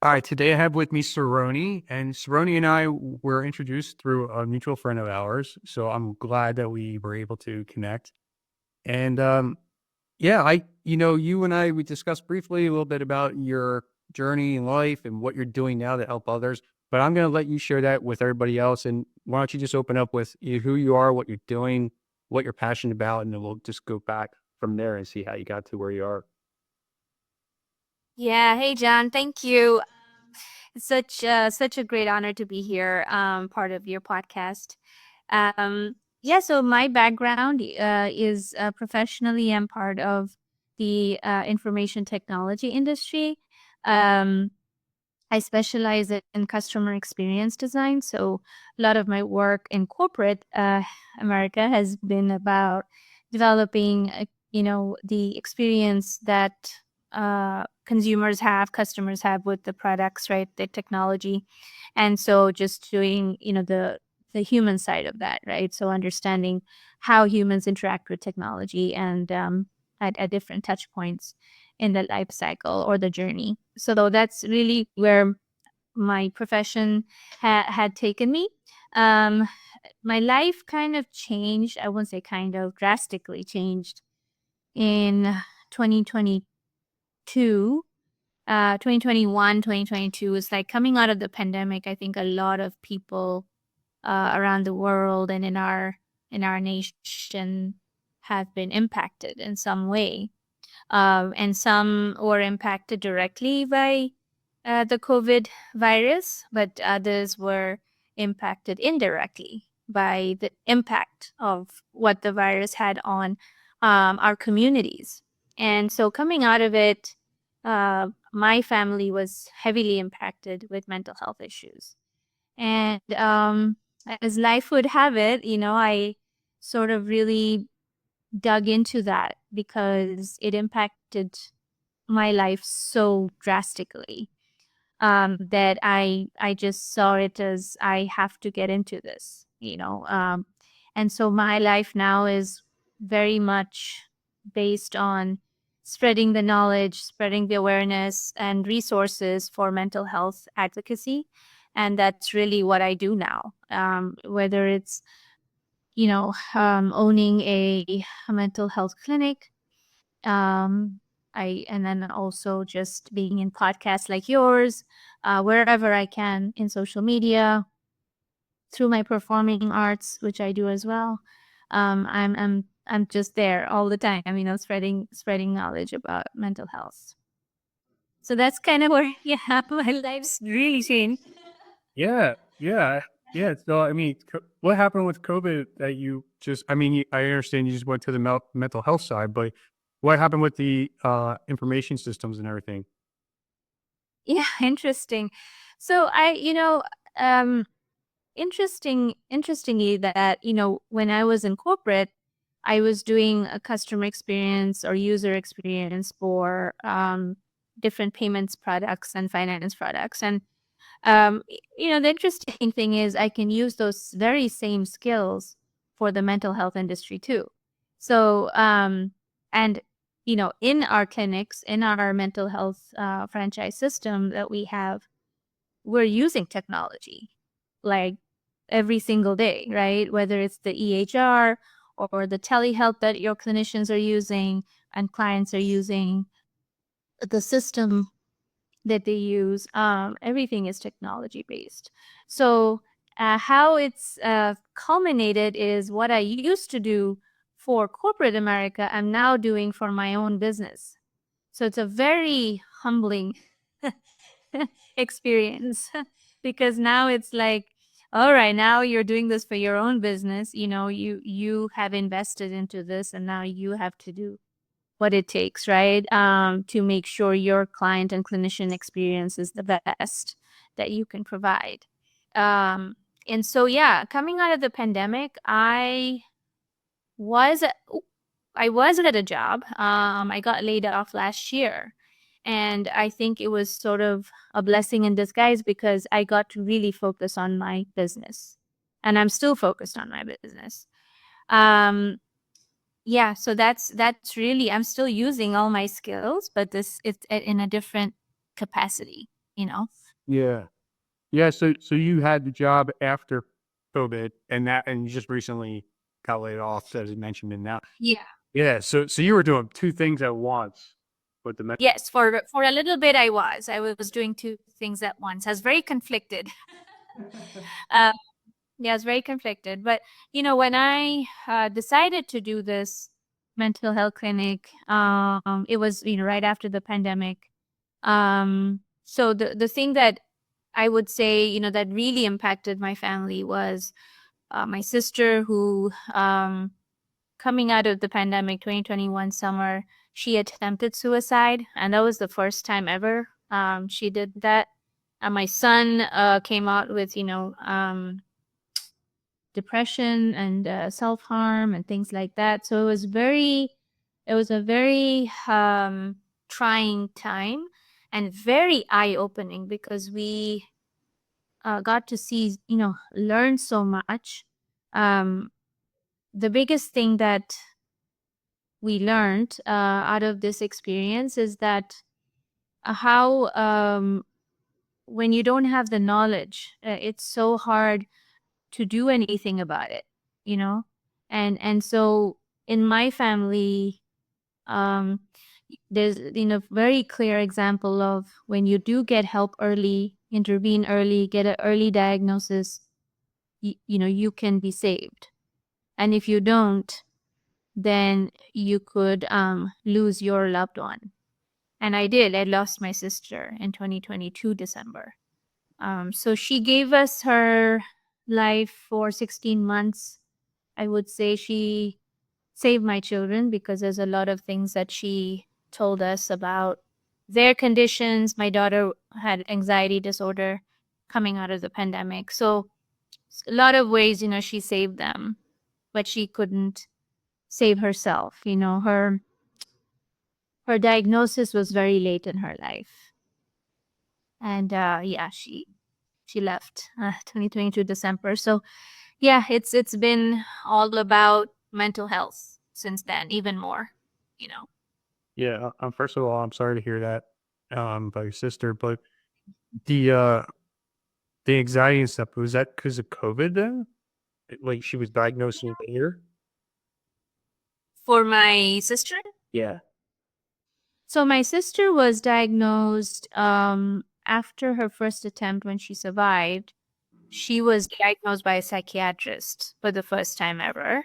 All right, today I have with me Saroni, and Saroni and I were introduced through a mutual friend of ours. So I'm glad that we were able to connect. And yeah, you and I, we discussed briefly a little bit about your journey in life and what you're doing now to help others. But I'm going to let you share that with everybody else. And why don't you just open up with who you are, what you're doing, what you're passionate about, and then we'll just go back from there and see how you got to where you are. Yeah, hey John, thank you. It's such a great honor to be here, part of your podcast. Yeah, so my background is professionally, I'm part of the information technology industry. Um, I specialize in customer experience design, so a lot of my work in corporate America has been about developing, the experience that consumers have, customers have with the products, right? The technology, and so just doing, the human side of that, right? So understanding how humans interact with technology and at different touch points in the life cycle or the journey. So though that's really where my profession had taken me. Um, my life kind of changed. I won't say kind of, drastically changed in 2022. 2021, 2022 is like coming out of the pandemic. I think a lot of people around the world and in our nation have been impacted in some way, and some were impacted directly by the COVID virus, but others were impacted indirectly by the impact of what the virus had on our communities. And so, coming out of it, my family was heavily impacted with mental health issues. And as life would have it, I sort of really dug into that because it impacted my life so drastically, that I just saw it as I have to get into this. And so my life now is very much based on spreading the knowledge, spreading the awareness and resources for mental health advocacy. And that's really what I do now. Whether it's, owning a mental health clinic, um, and then also just being in podcasts like yours, wherever I can in social media, through my performing arts, which I do as well. I'm just there all the time, spreading knowledge about mental health. So that's kind of where, yeah, my life's really changed. Yeah, yeah, yeah. So, I mean, what happened with COVID that you just, I understand you just went to the mental health side, but what happened with the information systems and everything? Yeah, interesting. So um, interestingly that, when I was in corporate, I was doing a customer experience or user experience for different payments products and finance products. And the interesting thing is I can use those very same skills for the mental health industry too. So, and in our clinics, in our mental health franchise system that we have, we're using technology like every single day, right? Whether it's the EHR or the telehealth that your clinicians are using and clients are using, the system that they use, everything is technology based. So, how it's culminated is what I used to do for corporate America, I'm now doing for my own business. So, it's a very humbling experience because now it's like, all right, now you're doing this for your own business. You have invested into this and now you have to do what it takes, right? To make sure your client and clinician experience is the best that you can provide. Um, and so, yeah, coming out of the pandemic, was I was at a job. I got laid off last year. And I think it was sort of a blessing in disguise because I got to really focus on my business. And I'm still focused on my business. Um, yeah, so that's really, I'm still using all my skills, but this it's in a different capacity. you know. Yeah. Yeah. So you had the job after COVID, and you just recently got laid off, as you mentioned, and now. Yeah. Yeah. So you were doing two things at once with the Yes, for a little bit I was doing two things at once. I was very conflicted. uh, yeah, I was very conflicted. But when I decided to do this mental health clinic, it was right after the pandemic. So the thing that I would say that really impacted my family was my sister, who coming out of the pandemic 2021 summer, she attempted suicide, and that was the first time ever she did that. And my son came out with depression and self-harm and things like that. So it was a very trying time and very eye-opening, because we got to see, learn so much. um, the biggest thing that we learned out of this experience is that how when you don't have the knowledge, it's so hard to do anything about it, you know. And so in my family, um there's very clear example of when you do get help early, intervene early, get an early diagnosis, you can be saved. And if you don't, then you could lose your loved one. And I did. I lost my sister in 2022 December. So she gave us her life for 16 months. I would say she saved my children, because there's a lot of things that she told us about their conditions. My daughter had anxiety disorder coming out of the pandemic. So a lot of ways, she saved them, but she couldn't save herself. Her diagnosis was very late in her life. And yeah, she left 2022 December. So yeah, it's been all about mental health since then, even more. Yeah. First of all, I'm sorry to hear that about your sister, but the uh the anxiety and stuff, was that because of COVID then? Like she was diagnosed later? For my sister, Yeah. so my sister was diagnosed after her first attempt. When she survived, she was diagnosed by a psychiatrist for the first time ever.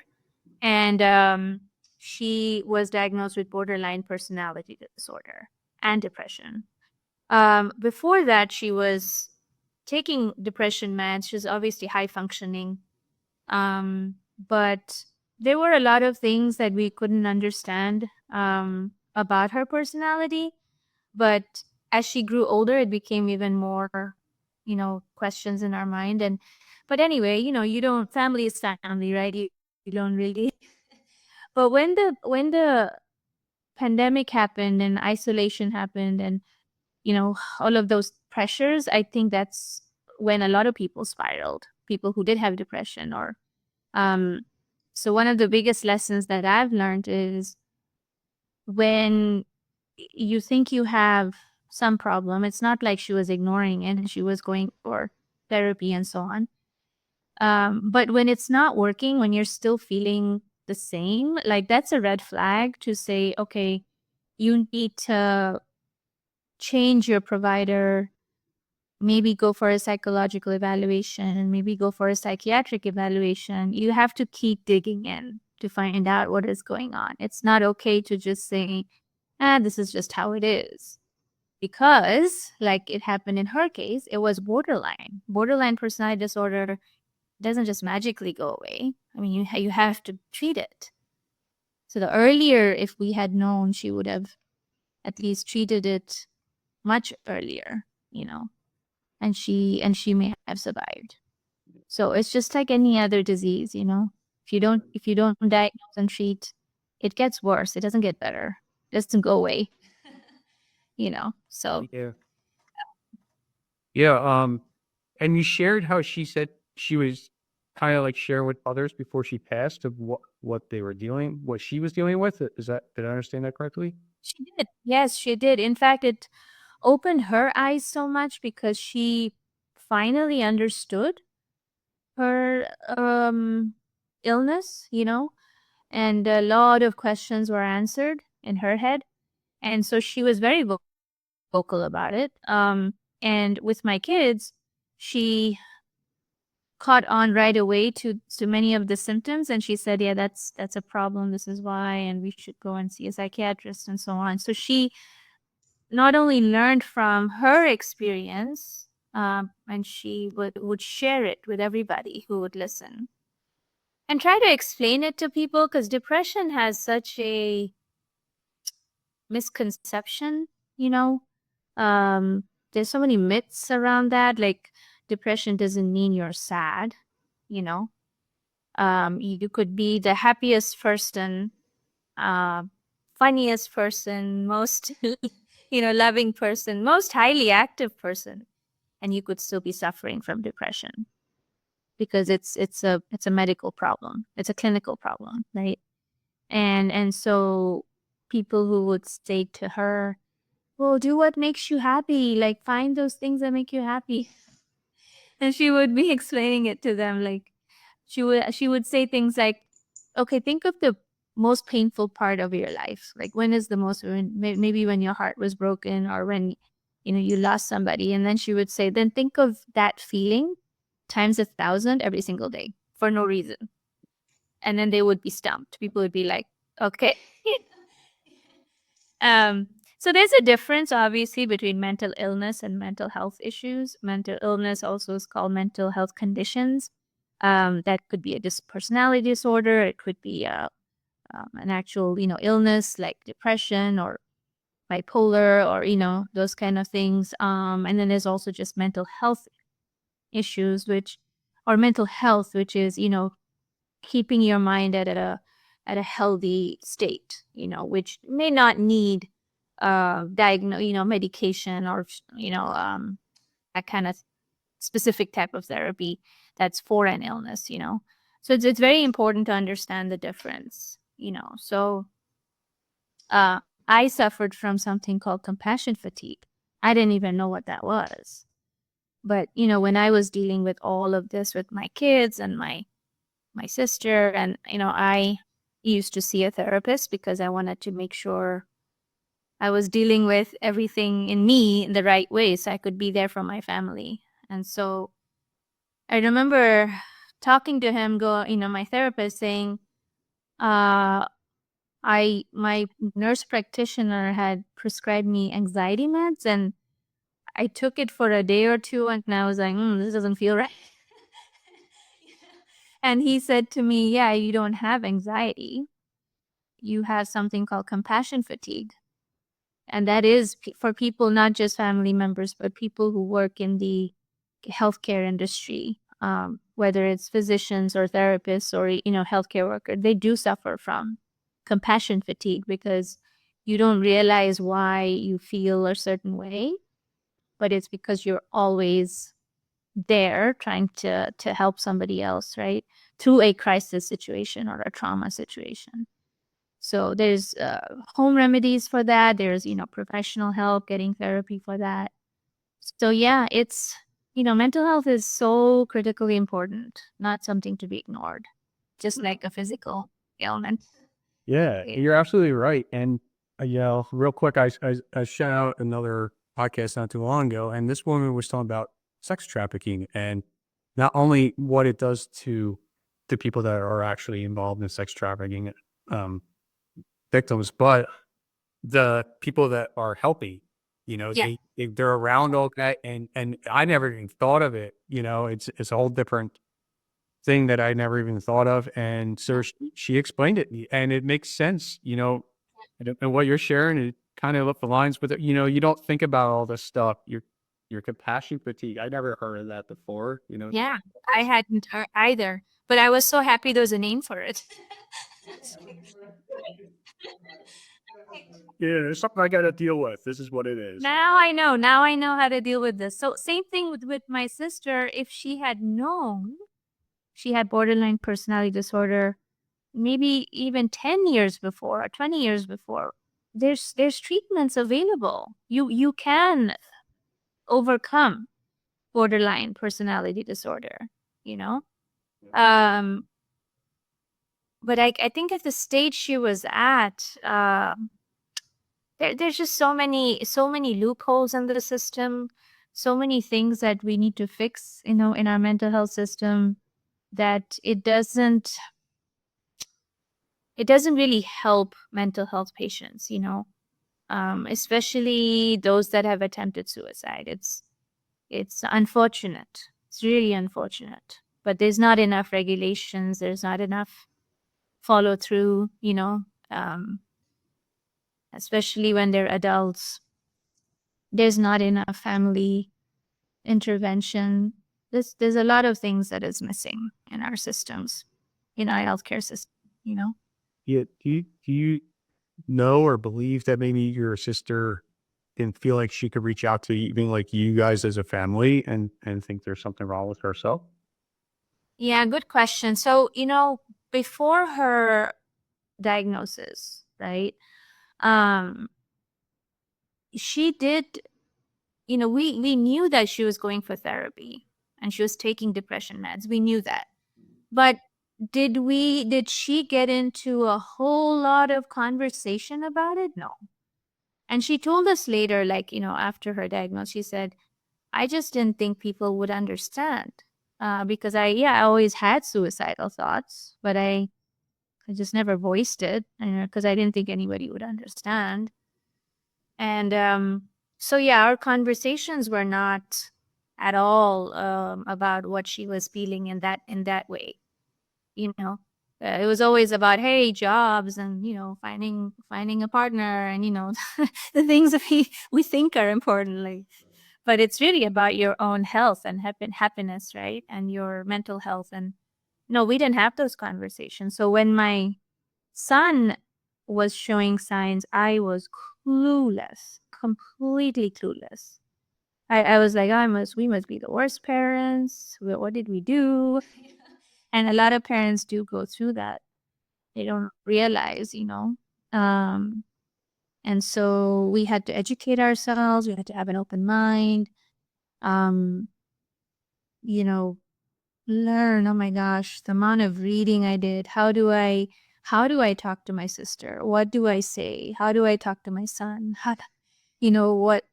And she was diagnosed with borderline personality disorder and depression. Before that, she was taking depression meds. She was obviously high functioning. But there were a lot of things that we couldn't understand about her personality. But as she grew older, it became even more, questions in our mind. But anyway, you don't, family is family, right? You don't really. But when the pandemic happened and isolation happened, and all of those pressures, I think that's when a lot of people spiraled, people who did have depression. Or um so one of the biggest lessons that I've learned is, when you think you have some problem, it's not like she was ignoring it and she was going for therapy and so on. But when it's not working, when you're still feeling the same, like, that's a red flag to say, okay, you need to change your provider, maybe go for a psychological evaluation, maybe go for a psychiatric evaluation. You have to keep digging in to find out what is going on. It's not okay to just say, this is just how it is. Because, like it happened in her case, it was borderline. Borderline personality disorder doesn't just magically go away. I mean, you have to treat it. So the earlier, if we had known, she would have at least treated it much earlier, and she may have survived. So it's just like any other disease. If you don't diagnose and treat, it gets worse. It doesn't get better. It doesn't go away. So Yeah. Yeah. And you shared how she said she was kind of like sharing with others before she passed of what she was dealing with. Is that, did I understand that correctly? she did. Yes, she did. In fact, it opened her eyes so much because she finally understood her illness, and a lot of questions were answered in her head. And so she was very vocal about it. And with my kids, she caught on right away to many of the symptoms, and she said, yeah, that's a problem, this is why, and we should go and see a psychiatrist and so on. So she not only learned from her experience, and she would share it with everybody who would listen and try to explain it to people, because depression has such a misconception, you know. There's so many myths around that, like depression doesn't mean you're sad, you know. You could be the happiest person, uh, funniest person, most loving person, most highly active person, and you could still be suffering from depression, because it's a medical problem, it's a clinical problem, right? And so people who would say to her, well, do what makes you happy, like find those things that make you happy. And she would be explaining it to them, like she would say things like, okay, think of the most painful part of your life, like when is the most, maybe when your heart was broken, or when you lost somebody. And then she would say, then think of that feeling times 1,000 every single day for no reason. And then they would be stumped. People would be like, okay. um so there's a difference, obviously, between mental illness and mental health issues. Mental illness also is called mental health conditions. That could be a personality disorder. It could be an actual, illness like depression or bipolar, or, those kind of things. And then there's also just mental health issues, or mental health, which is, keeping your mind at a healthy state, which may not need medication, or that kind of specific type of therapy that's for an illness. So it's very important to understand the difference. So I suffered from something called compassion fatigue. I didn't even know what that was. But when I was dealing with all of this with my kids and my sister, and I used to see a therapist because I wanted to make sure I was dealing with everything in me in the right way so I could be there for my family. And so I remember talking to him, my therapist, saying, my nurse practitioner had prescribed me anxiety meds, and I took it for a day or two, and I was like, this doesn't feel right. And he said to me, yeah, you don't have anxiety. You have something called compassion fatigue. And that is for people, not just family members, but people who work in the healthcare industry, whether it's physicians or therapists or, healthcare workers. They do suffer from compassion fatigue because you don't realize why you feel a certain way, but it's because you're always there trying to help somebody else, right? Through a crisis situation or a trauma situation. So there's home remedies for that. There's, professional help, getting therapy for that. So yeah, it's, mental health is so critically important, not something to be ignored, just like a physical ailment. Yeah, you're absolutely right. And real quick, I shout out another podcast not too long ago, and this woman was talking about sex trafficking and not only what it does to the people that are actually involved in sex trafficking um, victims, but the people that are helping. Yeah. They're around all that, and I never even thought of it. It's a whole different thing that I never even thought of. And so she explained it, and it makes sense, and what you're sharing, it kind of aligns with it. You don't think about all this stuff. Your compassion fatigue. I never heard of that before, Yeah, I hadn't either, but I was so happy there was a name for it. Yeah, it's something I got to deal with. This is what it is. Now I know. Now I know how to deal with this. So same thing with my sister. If she had known she had borderline personality disorder, maybe even 10 years before or 20 years before, there's treatments available. You can overcome borderline personality disorder, you know. Um, but I think at the stage she was at, there's just so many loopholes in the system, so many things that we need to fix, in our mental health system, that it doesn't really help mental health patients, especially those that have attempted suicide. It's unfortunate. It's really unfortunate. But there's not enough regulations. There's not enough follow through, um, especially when they're adults. There's not enough family intervention. There's a lot of things that is missing in our systems, in our healthcare system. Yeah. Do you know or believe that maybe your sister didn't feel like she could reach out to even like you guys as a family and think there's something wrong with herself? Yeah, good question. So, before her diagnosis, right? Um, she did, we knew that she was going for therapy and she was taking depression meds. We knew that. But did she get into a whole lot of conversation about it? No. And she told us later, like, after her diagnosis, she said, I just didn't think people would understand. Because I always had suicidal thoughts, but I just never voiced it, because I didn't think anybody would understand. And so yeah, our conversations were not at all about what she was feeling in that way. It was always about, hey, jobs and finding a partner and the things that we think are important. Like, but it's really about your own health and happiness, right? And your mental health. And no, we didn't have those conversations. So when my son was showing signs, I was clueless, completely clueless. I was like, we must be the worst parents. What did we do? And a lot of parents do go through that. They don't realize. Um, and so we had to educate ourselves. We had to have an open mind. Um, you know, learn. Oh my gosh, the amount of reading I did. How do I talk to my sister? What do I say? How do I talk to my son? What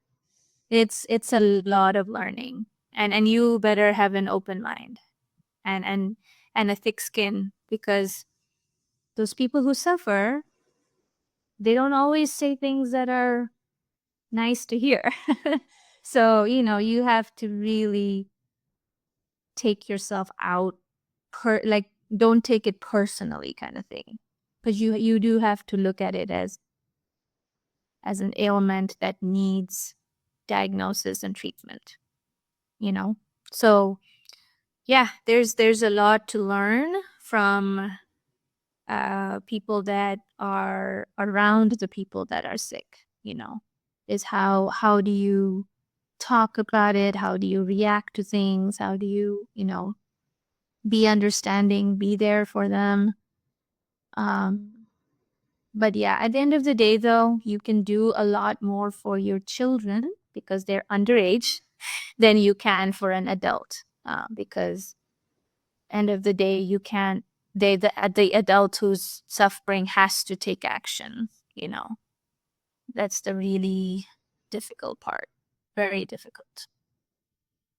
it's a lot of learning. And you better have an open mind and a thick skin, because those people who suffer, they don't always say things that are nice to hear. So, you have to really take yourself out, like, don't take it personally, kind of thing. Because you do have to look at it as an ailment that needs diagnosis and treatment, you know? So yeah, there's a lot to learn from people that are around the people that are sick, is how do you talk about it? How do you react to things? How do you, be understanding, be there for them? Um, but yeah, at the end of the day, though, you can do a lot more for your children because they're underage than you can for an adult. Because end of the day, you can't. The adult who's suffering has to take action. That's the really difficult part. Very difficult.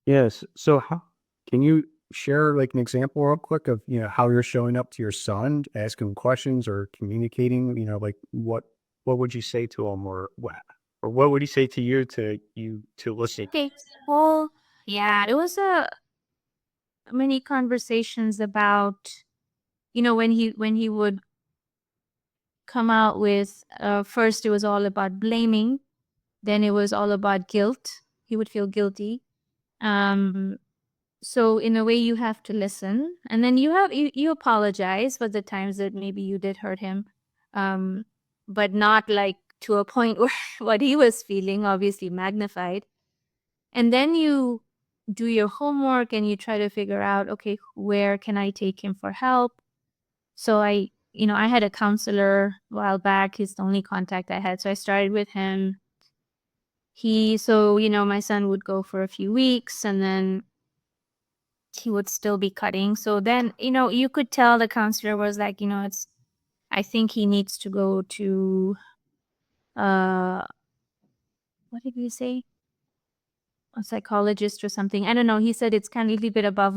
Yes. So how can you share like an example real quick of, how you're showing up to your son, asking questions or communicating, like what would you say to him or what would he say to you to listen? Okay. Well, yeah, there was many conversations about, when he would come out with, first it was all about blaming, then it was all about guilt. He would feel guilty. Um, so in a way, you have to listen, and then you apologize for the times that maybe you did hurt him, um, but not like to a point where what he was feeling obviously magnified. And then you do your homework and you try to figure out, okay, where can I take him for help? So I had a counselor a while back. He's the only contact I had. So I started with him. My son would go for a few weeks and then he would still be cutting. So then, you could tell the counselor was like, I think he needs to go to, what did he say? A psychologist or something. I don't know. He said it's kind of a little bit above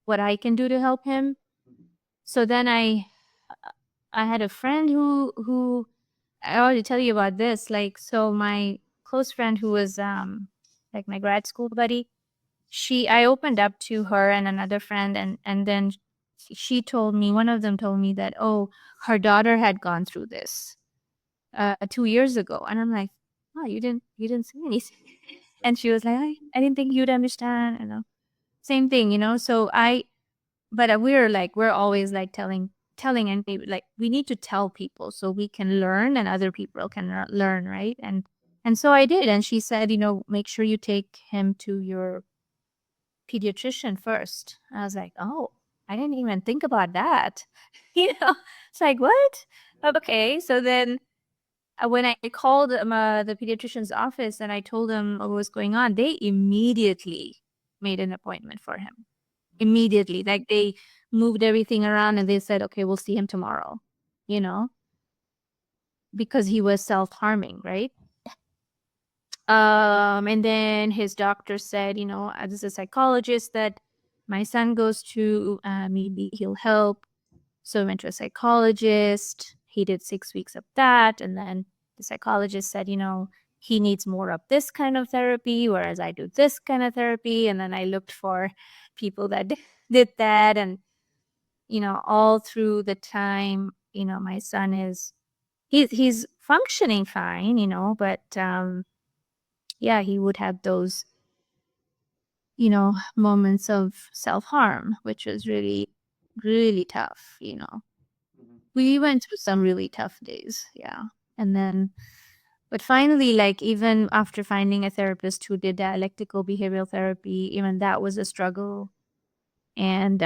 what I can do to help him. So then I had a friend who I already tell you about this. Like, so my close friend who was like my grad school buddy, I opened up to her and another friend, and then one of them told me that, oh, her daughter had gone through this 2 years ago. And I'm like, oh, you didn't say anything. And she was like, I didn't think you'd understand, same thing, but we're always like telling and maybe like we need to tell people so we can learn and other people can learn, right? And so I did, and she said, make sure you take him to your pediatrician first. I was like, oh, I didn't even think about that. It's like, what? Okay. So then when I called the pediatrician's office and I told them what was going on, they immediately made an appointment for him. Immediately. Like they moved everything around and they said, okay, we'll see him tomorrow, because he was self-harming, right? And then his doctor said, as a psychologist that my son goes to, maybe he'll help. So I went to a psychologist. He did 6 weeks of that. And then the psychologist said, he needs more of this kind of therapy, whereas I do this kind of therapy. And then I looked for people that did that. And, all through the time, my son he's functioning fine, but, yeah, he would have those, moments of self-harm, which was really, really tough. We went through some really tough days. Yeah. And then, but finally, like even after finding a therapist who did dialectical behavioral therapy, even that was a struggle. And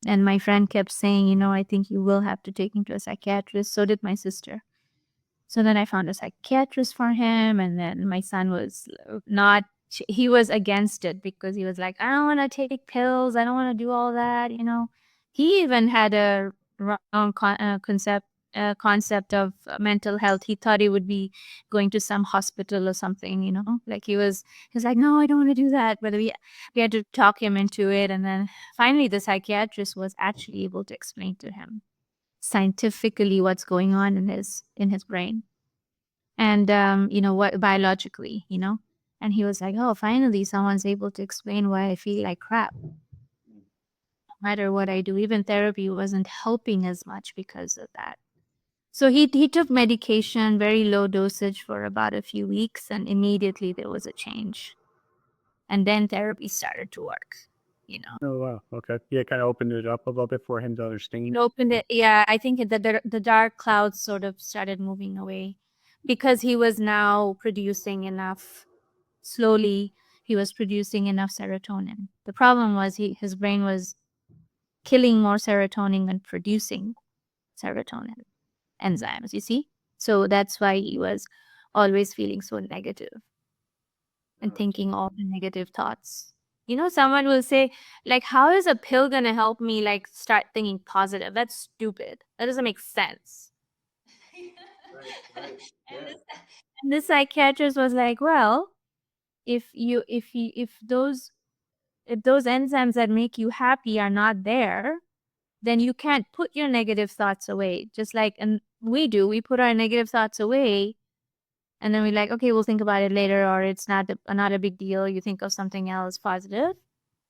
my friend kept saying, I think you will have to take him to a psychiatrist. So did my sister. So then I found a psychiatrist for him. And then my son was he was against it because he was like, I don't want to take pills. I don't want to do all that. He even had a wrong concept of mental health. He thought he would be going to some hospital or something, like he was like, no, I don't want to do that. But we had to talk him into it. And then finally the psychiatrist was actually able to explain to him scientifically what's going on in his brain and what biologically, and he was like, oh, finally someone's able to explain why I feel like crap no matter what I do. Even therapy wasn't helping as much because of that. So he took medication, very low dosage, for about a few weeks, and immediately there was a change, and then therapy started to work. Oh, wow. Okay. Yeah, kind of opened it up a little bit for him to understand. It opened it. Yeah, I think the dark clouds sort of started moving away because he was now producing enough. Slowly, he was producing enough serotonin. The problem was his brain was killing more serotonin than producing serotonin enzymes, you see? So that's why he was always feeling so negative and thinking all the negative thoughts. Someone will say, like, how is a pill going to help me, like, start thinking positive? That's stupid. That doesn't make sense. Right. Yeah. And the psychiatrist was like, well, if those enzymes that make you happy are not there, then you can't put your negative thoughts away. Just like, and we put our negative thoughts away. And then we're like, okay, we'll think about it later, or it's not a big deal. You think of something else positive.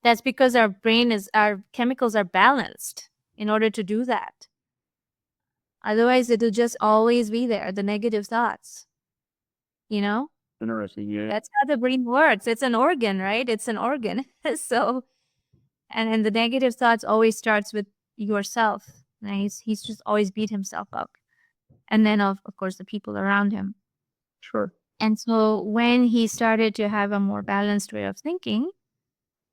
That's because our chemicals are balanced in order to do that. Otherwise, it'll just always be there, the negative thoughts. Interesting. Yeah. That's how the brain works. It's an organ, right? It's an organ. So, and the negative thoughts always starts with yourself. Right? He's just always beat himself up. And then, of course, the people around him. Sure. And so when he started to have a more balanced way of thinking,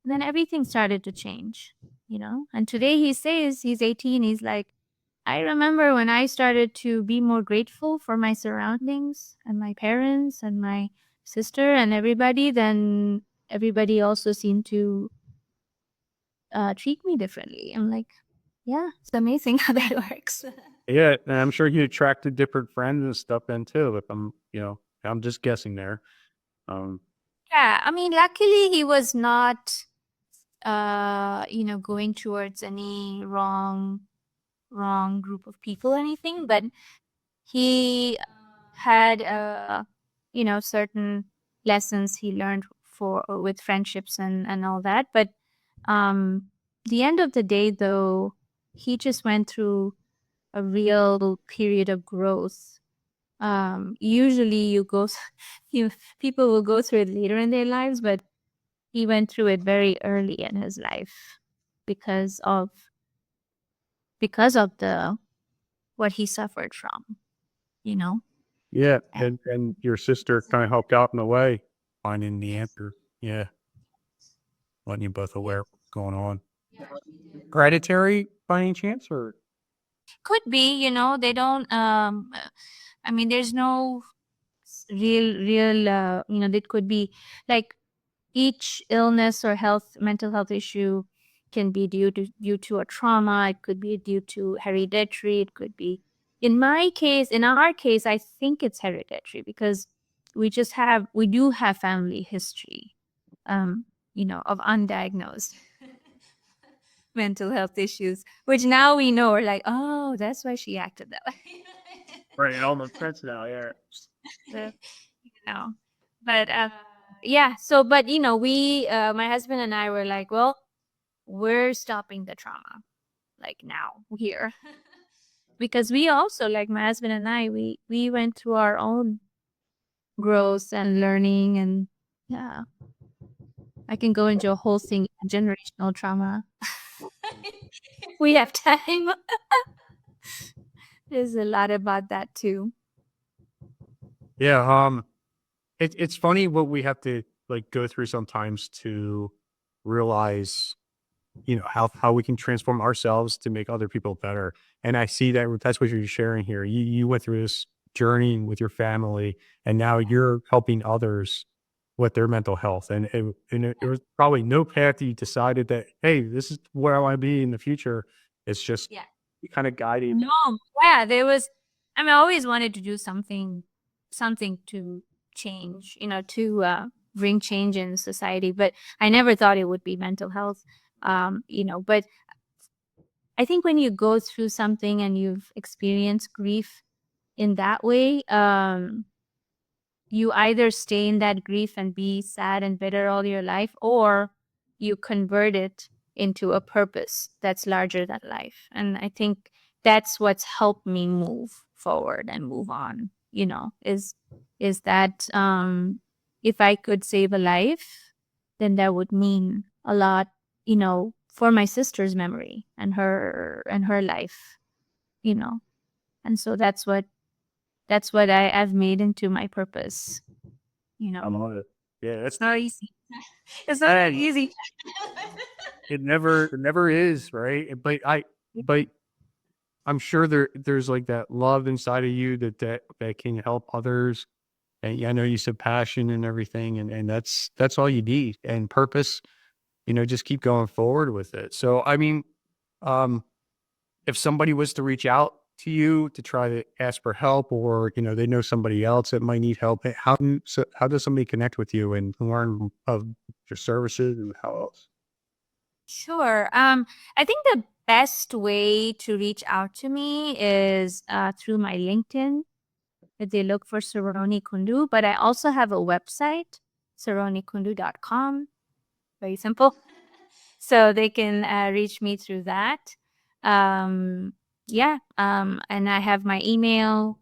then everything started to change. And today he says, he's 18, he's like, I remember when I started to be more grateful for my surroundings and my parents and my sister and everybody, then everybody also seemed to treat me differently. I'm like, yeah, it's amazing how that works. Yeah, and I'm sure you attracted different friends and stuff then too. If I'm just guessing there. Um, Yeah, I mean, luckily he was not, going towards any wrong group of people or anything, but he had, certain lessons he learned with friendships and all that. But the end of the day, though, he just went through a real period of growth. Usually you people will go through it later in their lives, but he went through it very early in his life because of the what he suffered from, you know. yeah, and your sister kind of helped out in a way, finding the answer. Yeah, letting you both aware of what's going on. Hereditary by any chance, or Could be, they don't I mean, there's no real it could be like each illness or mental health issue can be due to a trauma. It could be due to hereditary. It could be, in our case, I think it's hereditary because we do have family history, of undiagnosed mental health issues, which now we know are like, oh, that's why she acted that way. right? It all makes sense now. Yeah. So, know. But yeah, so but we my husband and I were like, well, we're stopping the trauma like now here. Because we also, like my husband and I, we went through our own growth and learning, and yeah, I can go into a whole thing, generational trauma. We have time. There's a lot about that too. Yeah. It's funny what we have to like go through sometimes to realize, how we can transform ourselves to make other people better. And I see that that's what you're sharing here. You went through this journey with your family, and now you're helping others with their mental health. And it was probably no path that you decided that, hey, this is where I want to be in the future. It's just Yeah. kind of guiding. No, yeah, there was. I mean, I always wanted to do something to change, to bring change in society, but I never thought it would be mental health. But I think when you go through something and you've experienced grief in that way, you either stay in that grief and be sad and bitter all your life, or you convert it into a purpose that's larger than life. And I think that's what's helped me move forward and move on, is that if I could save a life, then that would mean a lot, for my sister's memory and her life, you know. And so that's what I've made into my purpose. I love it. Yeah, It's not easy. It's not easy. it never is, right? But I'm sure there's like that love inside of you that can help others. And yeah, I know you said passion and everything, and that's all you need. And purpose, just keep going forward with it. So I mean, um, if somebody was to reach out to you to try to ask for help, or they know somebody else that might need help, how does somebody connect with you and learn of your services and how else? Sure. I think the best way to reach out to me is through my LinkedIn. If they look for Saroni Kundu, but I also have a website, saronikundu.com. Very simple. So they can reach me through that. Yeah. And I have my email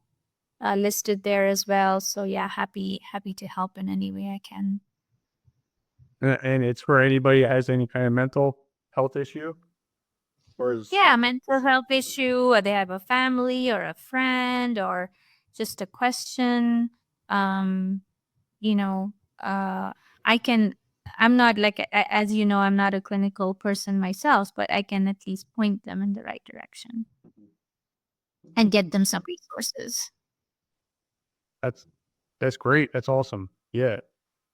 listed there as well. So yeah, happy to help in any way I can. And it's for anybody that has any kind of mental health issue, or is Yeah, mental health issue, or they have a family or a friend or just a question. Um, you know, I can I'm not like, as you know, I'm not a clinical person myself, but I can at least point them in the right direction and get them some resources. That's great. That's awesome. Yeah.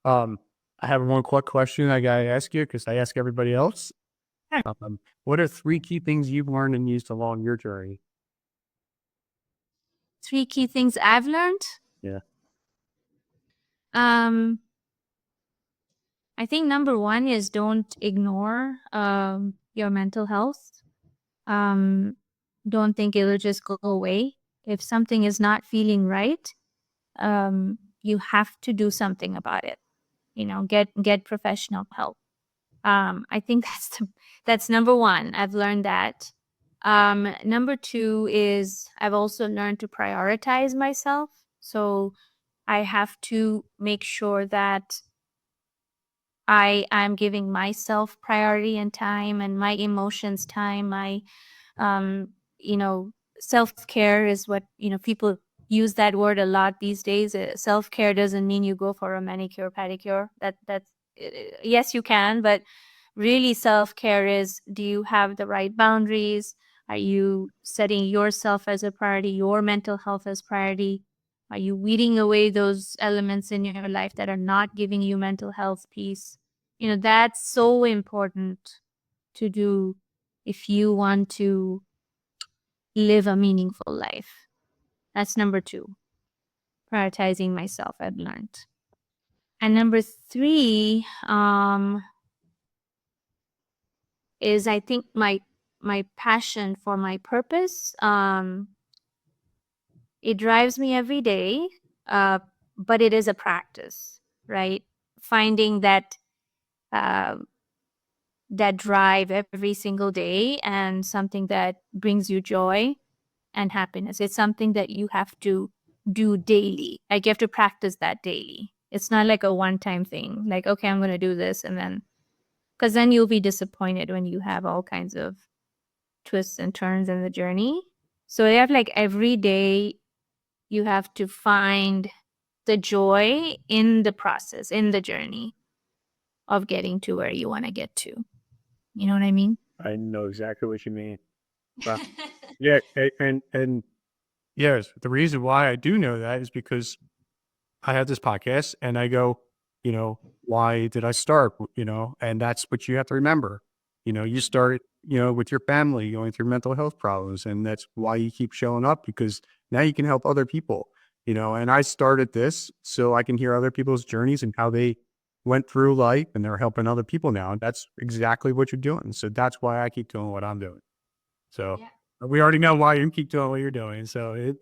Um, I have one quick question I gotta ask you because I ask everybody else. What are 3 key things you've learned and used along your journey? 3 key things I've learned. Yeah. I think number 1 is don't ignore your mental health. Don't think it'll just go away. If something is not feeling right, you have to do something about it. Get professional help. I think that's number 1. I've learned that. Number 2 is I've also learned to prioritize myself. So I have to make sure that I'm giving myself priority and time, and my emotions time. My you know self-care is what people use that word a lot these days. Self-care doesn't mean you go for a manicure pedicure. That's yes, you can, but really self-care is, do you have the right boundaries? Are you setting yourself as a priority, your mental health as priority? Are you weeding away those elements in your life that are not giving you mental health peace? That's so important to do if you want to live a meaningful life. That's number 2. Prioritizing myself, I've learned. And number 3 is, I think, my passion for my purpose. It drives me every day, but it is a practice, right? Finding uh, that drive every single day, and something that brings you joy and happiness. It's something that you have to do daily. Like, you have to practice that daily. It's not like a one-time thing. Like, okay, I'm going to do this, and then, because then you'll be disappointed when you have all kinds of twists and turns in the journey. So you have, like, every day you have to find the joy in the process, in the journey of getting to where you want to get to. You know what I mean? I know exactly what you mean. Well, yeah, and yes, the reason why I do know that is because I have this podcast and I go, why did I start? And that's what you have to remember. You start, with your family going through mental health problems, and that's why you keep showing up, because now you can help other people, and I started this so I can hear other people's journeys and how they went through life, and they're helping other people now. And that's exactly what you're doing. So that's why I keep doing what I'm doing. So Yeah. we already know why you keep doing what you're doing. So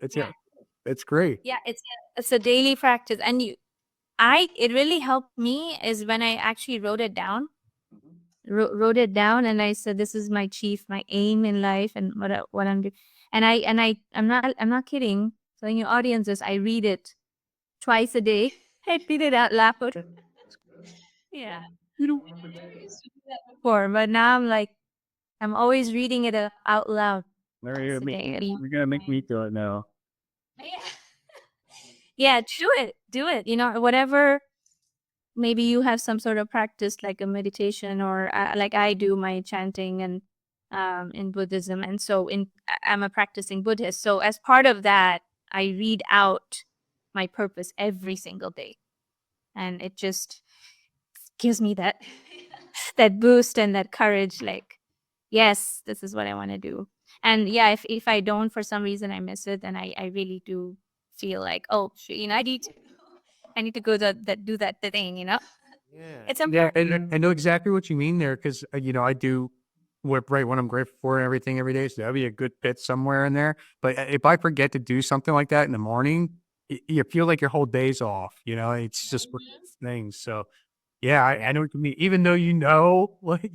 it's great. Yeah, it's a daily practice. And it really helped me is when I actually wrote it down. Wrote it down, and I said, this is my aim in life, and what I'm doing. And I'm not kidding. So in your audiences, I read it twice a day. I read it out loud. Yeah. You know, Before, but now I'm always reading it out loud. Larry, Twice a day. you're gonna make me do it now. Yeah, do it. Whatever. Maybe you have some sort of practice like a meditation, or like I do my chanting and in Buddhism. And so I'm a practicing Buddhist. So as part of that, I read out my purpose every single day. And it just gives me that that boost and that courage, like, yes, this is what I want to do. And yeah, if I don't, for some reason I miss it, then I really do feel like, oh, I need to go do that thing, Yeah. It's Yeah, and I know exactly what you mean there, because I do what I'm grateful for and everything every day. So that'd be a good fit somewhere in there. But if I forget to do something like that in the morning, you feel like your whole day's off. It's just one of those things. So yeah, I know what you mean. Even though like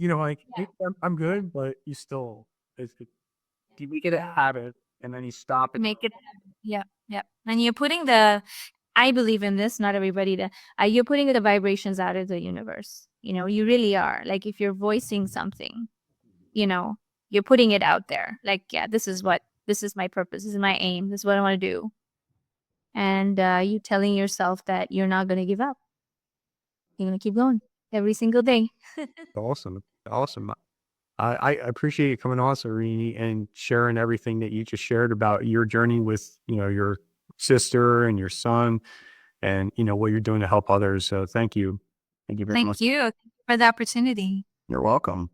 hey, I'm good, but you still you make it a habit, and then you stop it. make it. Yeah, yeah. And I believe in this, not everybody, you're putting the vibrations out of the universe. You really are. Like, if you're voicing something, you're putting it out there. Like, yeah, this is my purpose. This is my aim. This is what I want to do. And you telling yourself that you're not going to give up. You're going to keep going. every single day. Awesome. Awesome. I appreciate you coming on, Saroni, and sharing everything that you just shared about your journey with, your sister and your son and, what you're doing to help others. So thank you. Thank you very much. Thank you for the opportunity. You're welcome.